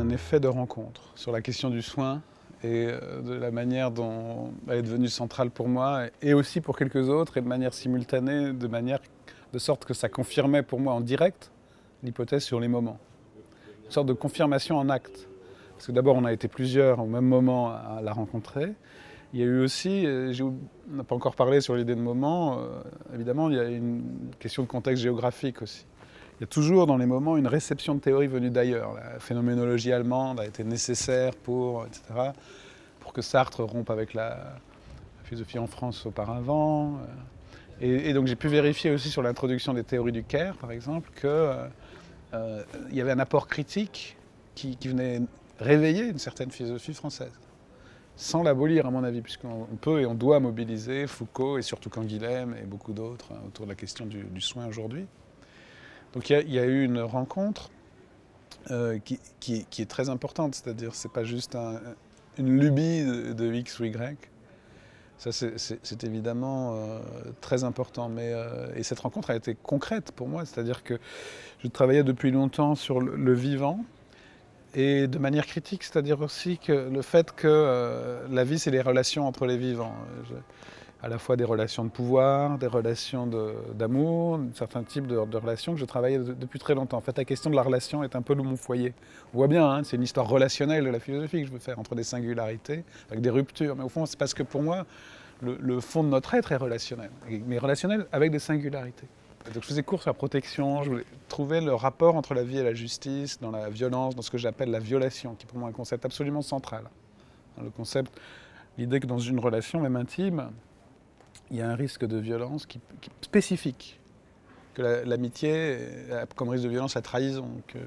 un effet de rencontre sur la question du soin et de la manière dont elle est devenue centrale pour moi et aussi pour quelques autres et de manière simultanée, de sorte que ça confirmait pour moi en direct l'hypothèse sur les moments. Une sorte de confirmation en acte. Parce que d'abord on a été plusieurs au même moment à la rencontrer. Il y a eu aussi, on n'a pas encore parlé sur l'idée de moment, évidemment il y a une question de contexte géographique aussi. Il y a toujours dans les moments une réception de théories venues d'ailleurs. La phénoménologie allemande a été nécessaire etc., pour que Sartre rompe avec la philosophie en France auparavant. Et donc j'ai pu vérifier aussi sur l'introduction des théories du Caire, par exemple, qu'il y avait un apport critique qui venait réveiller une certaine philosophie française. Sans l'abolir, à mon avis, puisqu'on peut et on doit mobiliser Foucault et surtout Canguilhem et beaucoup d'autres autour de la question du soin aujourd'hui. Donc il y a eu une rencontre qui est très importante, c'est-à-dire c'est pas juste une lubie de X ou Y. Ça c'est évidemment très important. Et cette rencontre a été concrète pour moi, c'est-à-dire que je travaillais depuis longtemps sur le vivant et de manière critique, c'est-à-dire aussi que le fait que la vie c'est les relations entre les vivants. À la fois des relations de pouvoir, des relations d'amour, certains types de relations que je travaillais depuis très longtemps. En fait, la question de la relation est un peu mon foyer. On voit bien, hein, c'est une histoire relationnelle de la philosophie que je veux faire, entre des singularités, avec des ruptures. Mais au fond, c'est parce que pour moi, le fond de notre être est relationnel, mais relationnel avec des singularités. Donc je faisais cours sur la protection, je voulais trouver le rapport entre la vie et la justice, dans la violence, dans ce que j'appelle la violation, qui est pour moi un concept absolument central. Le concept, l'idée que dans une relation, même intime, il y a un risque de violence qui est spécifique, que l'amitié a comme risque de violence la trahison, que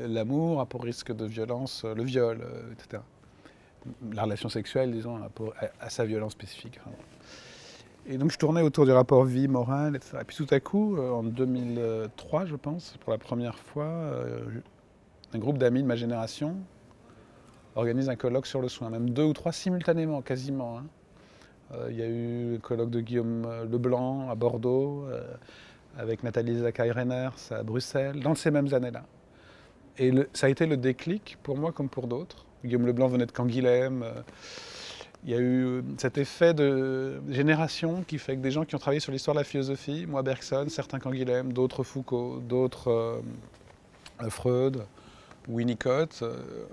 l'amour a pour risque de violence le viol, etc. La relation sexuelle, disons, a sa violence spécifique. Et donc je tournais autour du rapport vie, morale, etc. Et puis tout à coup, en 2003, je pense, pour la première fois, un groupe d'amis de ma génération organise un colloque sur le soin, même 2 ou 3 simultanément, quasiment. Il y a eu le colloque de Guillaume Leblanc à Bordeaux, avec Nathalie Zakai-Reiners à Bruxelles, dans ces mêmes années-là. Et ça a été le déclic, pour moi comme pour d'autres. Guillaume Leblanc venait de Canguilhem. Il y a eu cet effet de génération qui fait que des gens qui ont travaillé sur l'histoire de la philosophie, moi Bergson, certains Canguilhem, d'autres Foucault, d'autres Freud, Winnicott,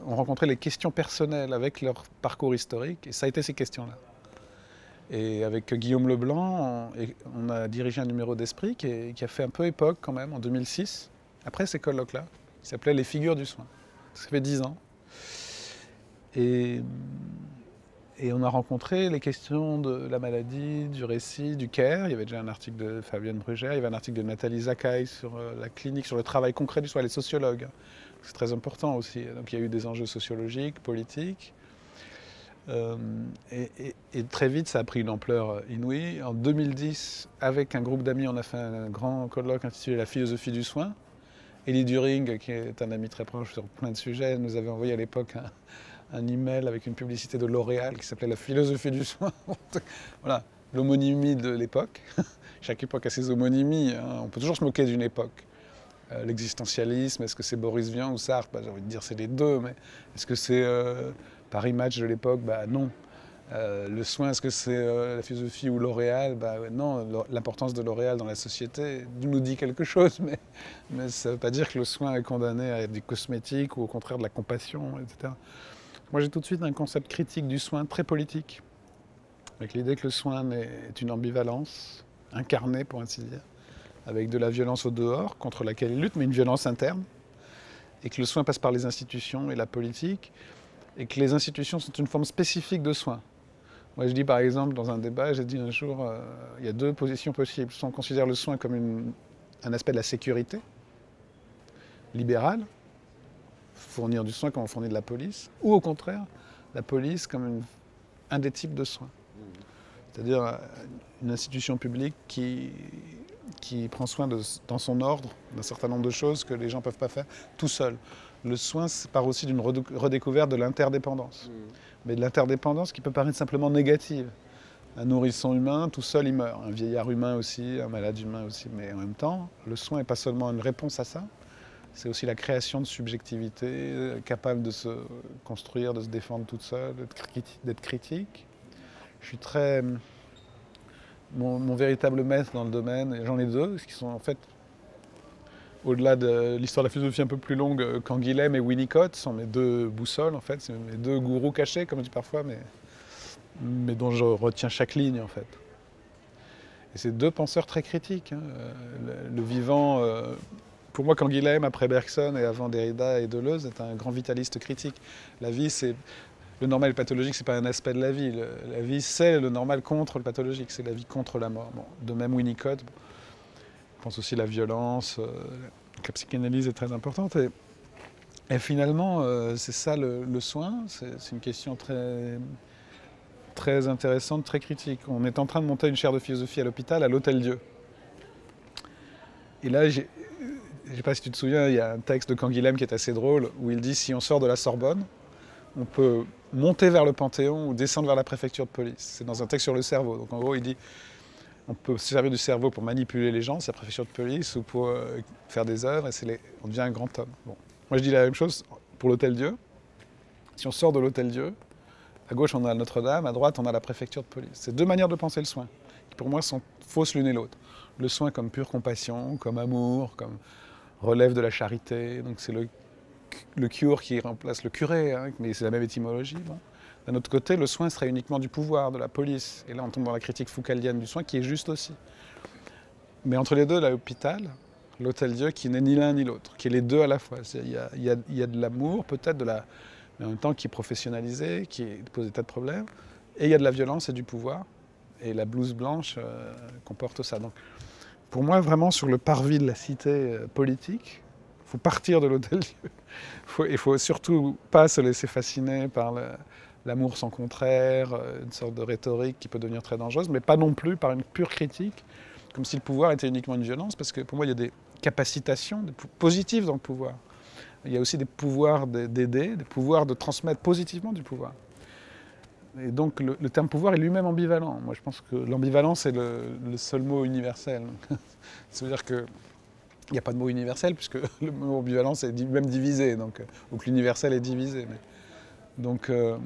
ont rencontré les questions personnelles avec leur parcours historique, et ça a été ces questions-là. Et avec Guillaume Leblanc, on a dirigé un numéro d'Esprit qui a fait un peu époque quand même, en 2006, après ces colloques-là, qui s'appelait Les figures du soin. Ça fait 10 ans. Et on a rencontré les questions de la maladie, du récit, du care. Il y avait déjà un article de Fabienne Brugère, il y avait un article de Nathalie Zakai sur la clinique, sur le travail concret du soin, les sociologues. C'est très important aussi. Donc il y a eu des enjeux sociologiques, politiques. Et très vite, ça a pris une ampleur inouïe. En 2010, avec un groupe d'amis, on a fait un grand colloque intitulé La philosophie du soin. Elie During, qui est un ami très proche sur plein de sujets, nous avait envoyé à l'époque un email avec une publicité de L'Oréal qui s'appelait La philosophie du soin. Voilà, l'homonymie de l'époque. Chaque époque a ses homonymies, hein. On peut toujours se moquer d'une époque. L'existentialisme, est-ce que c'est Boris Vian ou Sartre? J'ai envie de dire c'est les deux, mais est-ce que c'est Paris Match de l'époque? Non. Le soin, est-ce que c'est la philosophie ou L'Oréal? Non, l'importance de L'Oréal dans la société nous dit quelque chose, mais ça ne veut pas dire que le soin est condamné à être du cosmétique ou au contraire de la compassion, etc. Moi j'ai tout de suite un concept critique du soin très politique, avec l'idée que le soin est une ambivalence, incarnée pour ainsi dire, avec de la violence au dehors, contre laquelle il lutte, mais une violence interne, et que le soin passe par les institutions et la politique, et que les institutions sont une forme spécifique de soin. Moi je dis par exemple, dans un débat, j'ai dit un jour, il y a 2 positions possibles. Soit on considère le soin comme un aspect de la sécurité, libérale, fournir du soin comme on fournit de la police, ou au contraire, la police comme un des types de soins. C'est-à-dire une institution publique qui prend soin dans son ordre d'un certain nombre de choses que les gens ne peuvent pas faire tout seuls. Le soin part aussi d'une redécouverte de l'interdépendance. Mais de l'interdépendance qui peut paraître simplement négative. Un nourrisson humain, tout seul, il meurt. Un vieillard humain aussi, un malade humain aussi. Mais en même temps, le soin n'est pas seulement une réponse à ça, C'est aussi la création de subjectivité, capable de se construire, de se défendre toute seule, d'être critique. Je suis très... Mon véritable maître dans le domaine, et j'en ai deux, qui sont en fait, au-delà de l'histoire de la philosophie un peu plus longue, Canguilhem et Winnicott sont mes deux boussoles, en fait. C'est mes deux gourous cachés, comme je dis parfois, mais dont je retiens chaque ligne, en fait. Et c'est deux penseurs très critiques. Hein. Le vivant, pour moi, Canguilhem, après Bergson et avant Derrida et Deleuze, est un grand vitaliste critique. La vie, c'est... Le normal et le pathologique, c'est pas un aspect de la vie. La vie, c'est le normal contre le pathologique, c'est la vie contre la mort. Bon, de même Winnicott, je pense aussi à la violence, la psychanalyse est très importante. Et finalement, c'est ça le soin, c'est une question très, très intéressante, très critique. On est en train de monter une chaire de philosophie à l'hôpital, à l'Hôtel-Dieu. Et là, je ne sais pas si tu te souviens, il y a un texte de Canguilhem qui est assez drôle, où il dit « Si on sort de la Sorbonne, on peut monter vers le Panthéon ou descendre vers la préfecture de police ». C'est dans un texte sur le cerveau. Donc en gros, il dit on peut se servir du cerveau pour manipuler les gens, c'est la préfecture de police, ou pour faire des œuvres, et on devient un grand homme. Bon. Moi, je dis la même chose pour l'Hôtel-Dieu. Si on sort de l'Hôtel-Dieu, à gauche, on a Notre-Dame, à droite, on a la préfecture de police. C'est deux manières de penser le soin, qui pour moi sont fausses l'une et l'autre. Le soin comme pure compassion, comme amour, comme relève de la charité. Donc c'est le cure qui remplace le curé, hein, mais c'est la même étymologie. Bon. D'un autre côté, le soin serait uniquement du pouvoir, de la police. Et là, on tombe dans la critique foucaldienne du soin, qui est juste aussi. Mais entre les deux, l'hôpital, l'Hôtel-Dieu, qui n'est ni l'un ni l'autre, qui est les deux à la fois. Il y a de l'amour, peut-être, mais en même temps qui est professionnalisé, qui pose des tas de problèmes. Et il y a de la violence et du pouvoir. Et la blouse blanche comporte ça. Donc, pour moi, vraiment, sur le parvis de la cité politique, il faut partir de l'Hôtel-Dieu. Il ne faut surtout pas se laisser fasciner par l'amour sans contraire, une sorte de rhétorique qui peut devenir très dangereuse, mais pas non plus par une pure critique, comme si le pouvoir était uniquement une violence, parce que pour moi, il y a des capacitations positives dans le pouvoir. Il y a aussi des pouvoirs d'aider, des pouvoirs de transmettre positivement du pouvoir. Et donc le terme pouvoir est lui-même ambivalent. Moi, je pense que l'ambivalence est le seul mot universel. Ça veut dire qu'il n'y a pas de mot universel, puisque le mot ambivalence est même divisé, donc, ou que l'universel est divisé. Donc, le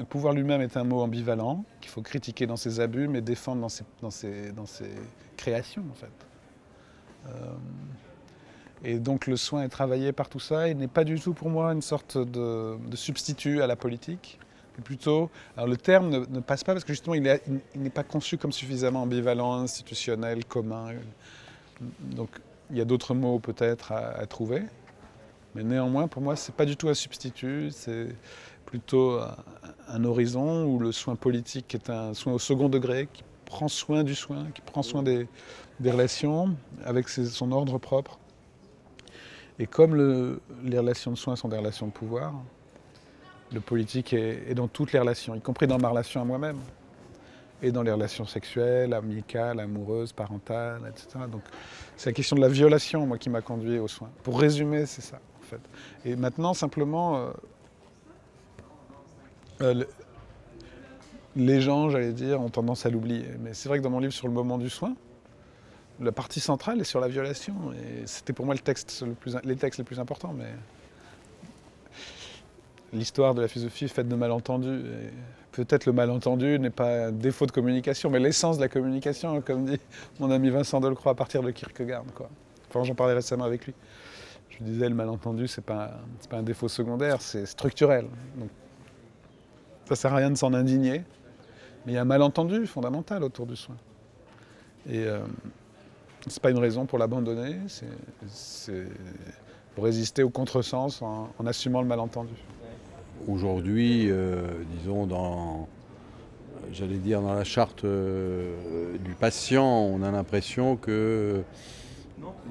pouvoir lui-même est un mot ambivalent, qu'il faut critiquer dans ses abus, mais défendre dans ses créations, en fait. Et donc le soin est travaillé par tout ça, il n'est pas du tout pour moi une sorte de substitut à la politique. Mais plutôt, alors le terme ne passe pas parce que justement il n'est pas conçu comme suffisamment ambivalent, institutionnel, commun. Donc il y a d'autres mots peut-être à trouver. Mais néanmoins, pour moi, ce n'est pas du tout un substitut, c'est plutôt un horizon où le soin politique est un soin au second degré, qui prend soin du soin, qui prend soin des relations, avec son ordre propre. Et comme les relations de soins sont des relations de pouvoir, le politique est dans toutes les relations, y compris dans ma relation à moi-même, et dans les relations sexuelles, amicales, amoureuses, parentales, etc. Donc c'est la question de la violation, moi, qui m'a conduit aux soins. Pour résumer, c'est ça, en fait. Et maintenant, simplement, les gens, j'allais dire, ont tendance à l'oublier. Mais c'est vrai que dans mon livre sur le moment du soin, la partie centrale est sur la violation. Et c'était pour moi les textes les plus importants. Mais l'histoire de la philosophie est faite de malentendus. Peut-être le malentendu n'est pas un défaut de communication, mais l'essence de la communication, comme dit mon ami Vincent Delcroix à partir de Kierkegaard, quoi. Enfin, j'en parlais récemment avec lui. Je lui disais, le malentendu, c'est pas un défaut secondaire, c'est structurel. Donc, ça sert à rien de s'en indigner. Mais il y a un malentendu fondamental autour du soin. Et c'est pas une raison pour l'abandonner, c'est pour résister au contresens en assumant le malentendu. Aujourd'hui, disons, j'allais dire dans la charte du patient, on a l'impression qu'il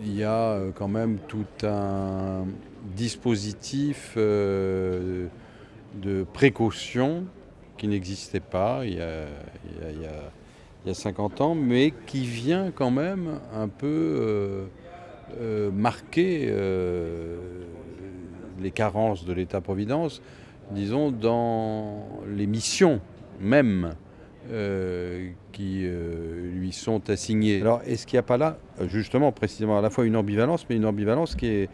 y a quand même tout un dispositif de précaution qui n'existait pas il y a 50 ans, mais qui vient quand même un peu marquer les carences de l'État-providence, disons, dans les missions même qui lui lui sont assignés. Alors, est-ce qu'il n'y a pas là, justement, précisément, à la fois une ambivalence, mais une ambivalence qui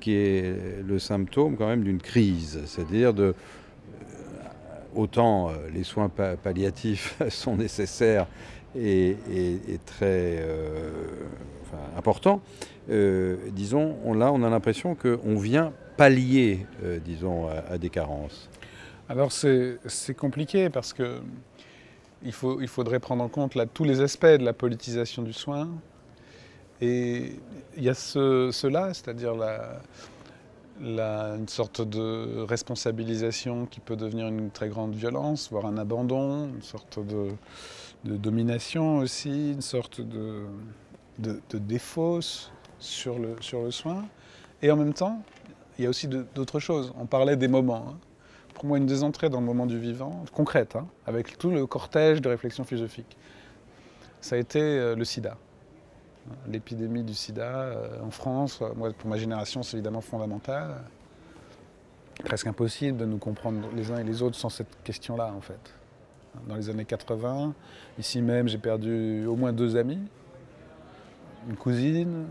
est le symptôme quand même d'une crise, c'est-à-dire autant les soins palliatifs sont nécessaires et très importants, disons, là on a l'impression qu'on vient pallier, disons, à des carences. Alors c'est compliqué parce que il faudrait prendre en compte là, tous les aspects de la politisation du soin. Et il y a cela, c'est-à-dire une sorte de responsabilisation qui peut devenir une très grande violence, voire un abandon, une sorte de domination aussi, une sorte de défausse sur le soin. Et en même temps, il y a aussi d'autres choses. On parlait des moments. Hein. Pour moi, une des entrées dans le moment du vivant, concrète, hein, avec tout le cortège de réflexions philosophiques, ça a été le sida. L'épidémie du sida en France, moi, pour ma génération, c'est évidemment fondamental. Presque impossible de nous comprendre les uns et les autres sans cette question-là, en fait. Dans les années 80, ici même, j'ai perdu au moins 2 amis, une cousine.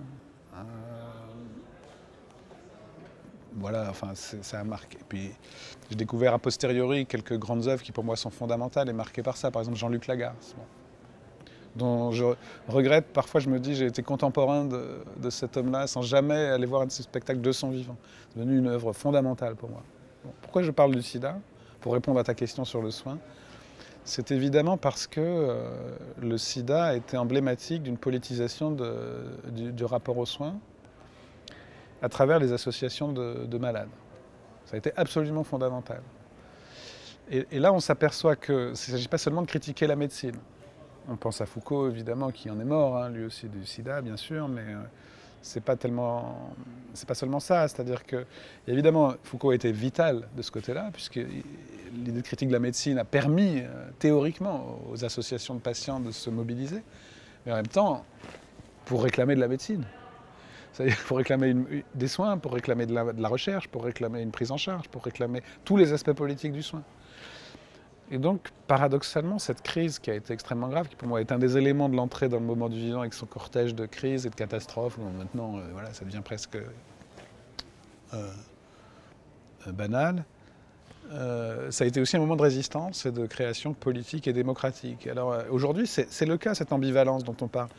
Voilà, enfin, ça a marqué. Puis, j'ai découvert a posteriori quelques grandes œuvres qui, pour moi, sont fondamentales et marquées par ça. Par exemple, Jean-Luc Lagarce. Bon, dont je regrette, parfois je me dis j'ai été contemporain de cet homme-là sans jamais aller voir un de ses spectacles de son vivant. C'est devenu une œuvre fondamentale pour moi. Bon, pourquoi je parle du sida? Pour répondre à ta question sur le soin, c'est évidemment parce que le sida a été emblématique d'une politisation du rapport aux soins à travers les associations de malades. Ça a été absolument fondamental. Et là on s'aperçoit qu'il ne s'agit pas seulement de critiquer la médecine. On pense à Foucault, évidemment, qui en est mort, hein, lui aussi du sida, bien sûr, mais c'est pas seulement ça. C'est-à-dire que, évidemment, Foucault a été vital de ce côté-là, puisque l'idée de critique de la médecine a permis, théoriquement, aux associations de patients de se mobiliser, mais en même temps, pour réclamer de la médecine. C'est-à-dire pour réclamer des soins, pour réclamer de la recherche, pour réclamer une prise en charge, pour réclamer tous les aspects politiques du soin. Et donc, paradoxalement, cette crise qui a été extrêmement grave, qui pour moi est un des éléments de l'entrée dans le moment du vivant avec son cortège de crises et de catastrophes, où maintenant, voilà, ça devient presque banal, ça a été aussi un moment de résistance et de création politique et démocratique. Alors aujourd'hui, c'est le cas, cette ambivalence dont on parle.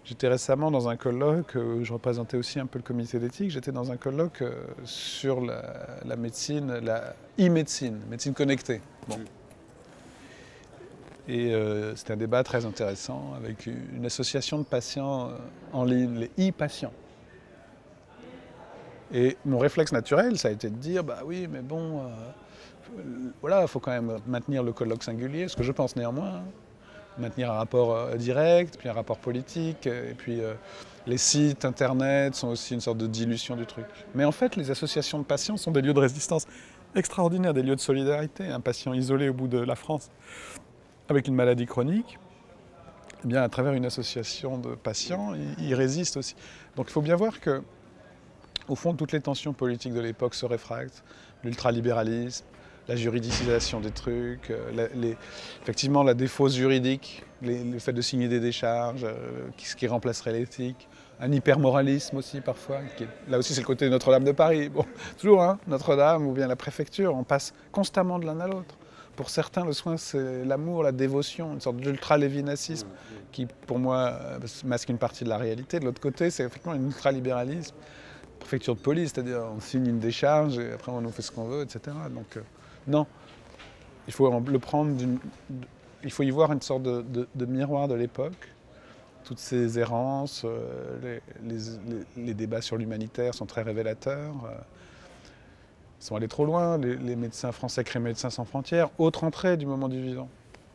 J'étais récemment dans un colloque, où je représentais aussi un peu le comité d'éthique, j'étais dans un colloque sur la médecine, la e-médecine, médecine connectée. Bon. Et c'était un débat très intéressant avec une association de patients en ligne, les e-patients. Et mon réflexe naturel, ça a été de dire, bah oui, mais bon, voilà, il faut quand même maintenir le colloque singulier, ce que je pense néanmoins, hein. Maintenir un rapport direct, puis un rapport politique, et puis les sites internet sont aussi une sorte de dilution du truc. Mais en fait, les associations de patients sont des lieux de résistance extraordinaires, des lieux de solidarité. Un patient isolé au bout de la France, avec une maladie chronique, eh bien, à travers une association de patients, il résiste aussi. Donc il faut bien voir que, au fond, toutes les tensions politiques de l'époque se réfractent. L'ultralibéralisme, la juridicisation des trucs, effectivement la défausse juridique, le fait de signer des décharges, ce qui remplacerait l'éthique, un hypermoralisme aussi parfois, là aussi c'est le côté de Notre-Dame de Paris, bon, toujours hein, Notre-Dame ou bien la préfecture, on passe constamment de l'un à l'autre. Pour certains, le soin c'est l'amour, la dévotion, une sorte d'ultra-lévinacisme qui pour moi masque une partie de la réalité. De l'autre côté, c'est effectivement un ultralibéralisme, préfecture de police, c'est-à-dire on signe une décharge et après on nous fait ce qu'on veut, etc. Donc, non, il faut le prendre il faut y voir une sorte de miroir de l'époque. Toutes ces errances, les débats sur l'humanitaire sont très révélateurs. Ils sont allés trop loin, les médecins français créent Médecins sans frontières. Autre entrée du moment du vivant,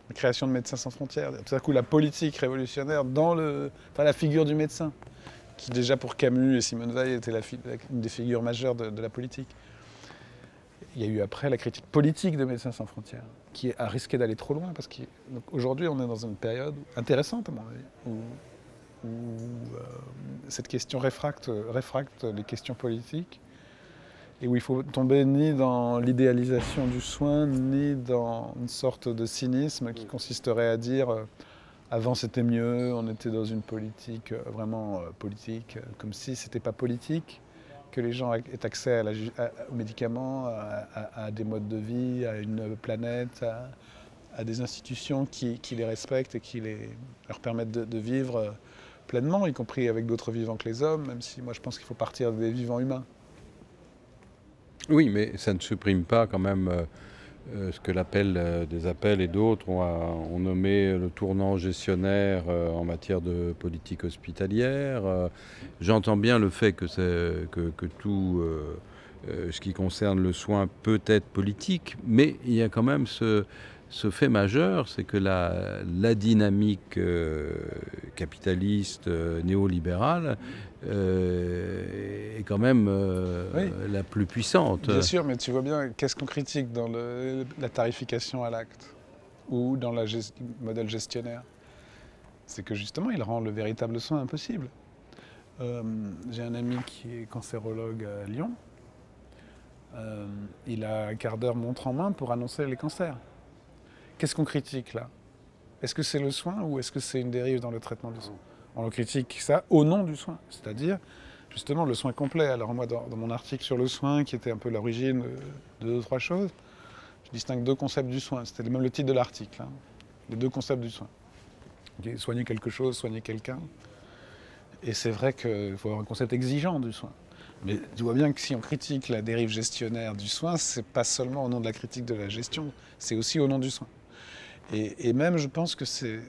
la création de Médecins sans frontières. Tout à coup, la politique révolutionnaire dans la figure du médecin, qui déjà pour Camus et Simone Veil était une des figures majeures de la politique. Il y a eu après la critique politique de Médecins sans frontières, qui a risqué d'aller trop loin, parce qu'aujourd'hui on est dans une période intéressante à mon avis, où cette question réfracte les questions politiques, et où il faut tomber ni dans l'idéalisation du soin, ni dans une sorte de cynisme qui consisterait à dire Avant c'était mieux, on était dans une politique vraiment politique, comme si c'était pas politique, que les gens aient accès aux médicaments, à des modes de vie, à une planète, à des institutions qui les respectent et qui leur permettent de vivre pleinement, y compris avec d'autres vivants que les hommes, même si moi je pense qu'il faut partir des vivants humains. Oui, mais ça ne supprime pas quand même ce que l'appel des appels et d'autres ont nommé le tournant gestionnaire en matière de politique hospitalière. J'entends bien le fait que tout ce qui concerne le soin peut être politique, mais il y a quand même ce fait majeur, c'est que la dynamique capitaliste néolibérale est quand même Oui. la plus puissante. Bien sûr, mais tu vois bien, qu'est-ce qu'on critique dans la tarification à l'acte ou dans le modèle gestionnaire? C'est que justement, il rend le véritable soin impossible. J'ai un ami qui est cancérologue à Lyon. Il a un quart d'heure montre en main pour annoncer les cancers. Qu'est-ce qu'on critique là? Est-ce que c'est le soin ou est-ce que c'est une dérive dans le traitement du soin? On le critique ça au nom du soin, c'est-à-dire justement le soin complet. Alors moi, dans mon article sur le soin, qui était un peu l'origine de deux ou trois choses, je distingue deux concepts du soin. C'était même le titre de l'article, hein. Les deux concepts du soin. Okay, soigner quelque chose, soigner quelqu'un. Et c'est vrai qu'il faut avoir un concept exigeant du soin. Mais tu vois bien que si on critique la dérive gestionnaire du soin, c'est pas seulement au nom de la critique de la gestion, c'est aussi au nom du soin. Et même, je pense que c'est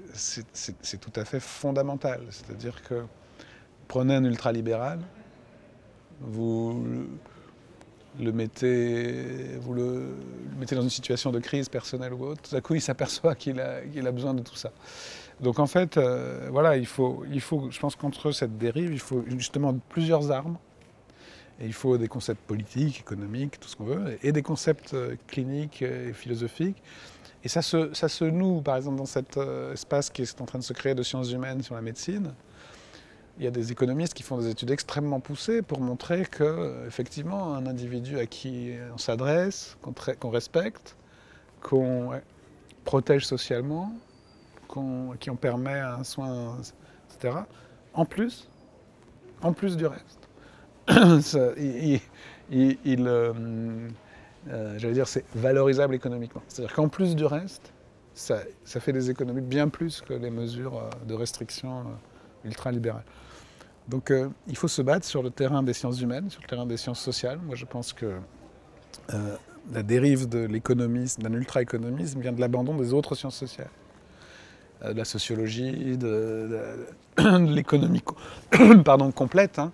tout à fait fondamental. C'est-à-dire que prenez un ultralibéral, vous le mettez dans une situation de crise personnelle ou autre, tout à coup il s'aperçoit qu'il a besoin de tout ça. Donc en fait, voilà, il faut, je pense qu'entre cette dérive, il faut justement plusieurs armes. Et il faut des concepts politiques, économiques, tout ce qu'on veut, et des concepts cliniques et philosophiques. Et ça se noue, par exemple, dans cet espace qui est en train de se créer de sciences humaines sur la médecine. Il y a des économistes qui font des études extrêmement poussées pour montrer qu'effectivement, un individu à qui on s'adresse, qu'on respecte, qu'on protège socialement, qui on permet un soin, etc., en plus du reste, j'allais dire, c'est valorisable économiquement. C'est-à-dire qu'en plus du reste, ça fait des économies bien plus que les mesures de restriction ultralibérales. Donc il faut se battre sur le terrain des sciences humaines, sur le terrain des sciences sociales. Moi je pense que la dérive de l'économisme, d'un ultra-économisme, vient de l'abandon des autres sciences sociales. De la sociologie, de l'économie complète. Hein.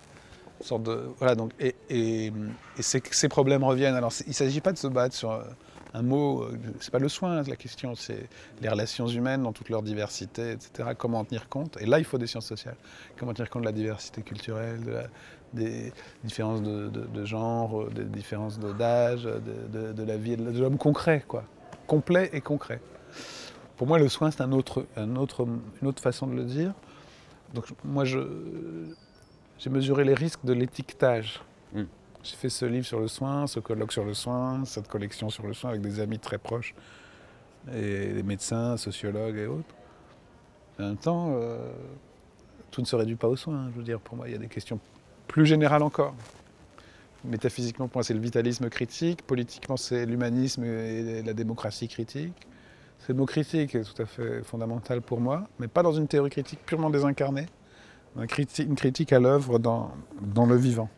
Sorte de, voilà, donc, et ces problèmes reviennent. Alors il ne s'agit pas de se battre sur un mot, c'est pas le soin la question, c'est les relations humaines dans toute leur diversité, etc. Comment en tenir compte? Et là, il faut des sciences sociales. Comment tenir compte de la diversité culturelle, des différences de genre, des différences d'âge, de la vie de l'homme concret, quoi. Complet et concret. Pour moi, le soin, c'est une autre façon de le dire. Donc moi, j'ai mesuré les risques de l'étiquetage. J'ai fait ce livre sur le soin, ce colloque sur le soin, cette collection sur le soin avec des amis très proches, et des médecins, sociologues et autres. En même temps, tout ne se réduit pas aux soins. Je veux dire, pour moi, il y a des questions plus générales encore. Métaphysiquement, pour moi, c'est le vitalisme critique. Politiquement, c'est l'humanisme et la démocratie critique. C'est le mot critique qui est tout à fait fondamental pour moi, mais pas dans une théorie critique purement désincarnée. Une critique à l'œuvre dans le vivant.